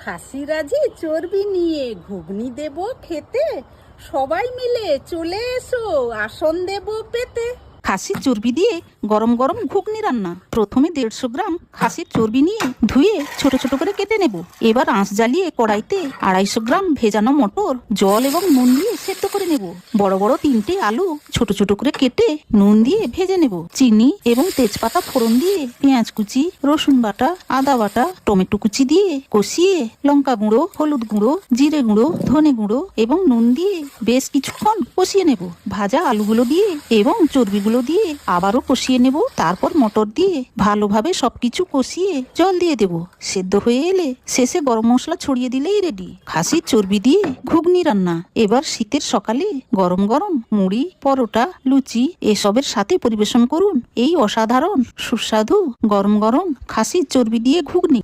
খাসিরা যে চর্বি নিয়ে ঘুগনি দেব খেতে, সবাই মিলে চলে এসো আসন দেব পেতে। খাসির চর্বি দিয়ে গরম গরম ঘুগনি রান্না। প্রথমে 150 গ্রাম খাসির চর্বি নিয়ে ধুয়ে ছোট ছোট করে কেটে নেব। এবার আঁচ জ্বালিয়ে কড়াইতে 250 গ্রাম ভেজানো মটর জল এবং নুন দিয়ে সেদ্ধ করে নেব। বড় বড় 3টে আলু ছোট ছোট করে কেটে নুন দিয়ে ভেজে নেব। চিনি এবং তেজপাতা ফোড়ন দিয়ে পেঁয়াজ কুচি, রসুন বাটা, আদা বাটা, টমেটো কুচি দিয়ে কষিয়ে লঙ্কা গুঁড়ো, হলুদ গুঁড়ো, জিরে গুঁড়ো, ধনে গুঁড়ো এবং নুন দিয়ে বেশ কিছুক্ষণ কষিয়ে নেব। ভাজা আলুগুলো দিয়ে এবং চর্বিগুলো দিয়ে আবারও কষিয়ে নেব। তারপর মটর দিয়ে ভালোভাবে সবকিছু কষিয়ে জল দিয়ে দেব। সেদ্ধ হয়ে এলে শেষে গরম মশলা ছড়িয়ে দিলেই রেডি খাসির চর্বি দিয়ে ঘুগনি রান্না। এবার শীতের সকালে গরম গরম মুড়ি, পরোটা, লুচি এসবের সাথে পরিবেশন করুন এই অসাধারণ সুস্বাদু গরম গরম খাসির চর্বি দিয়ে ঘুগনি।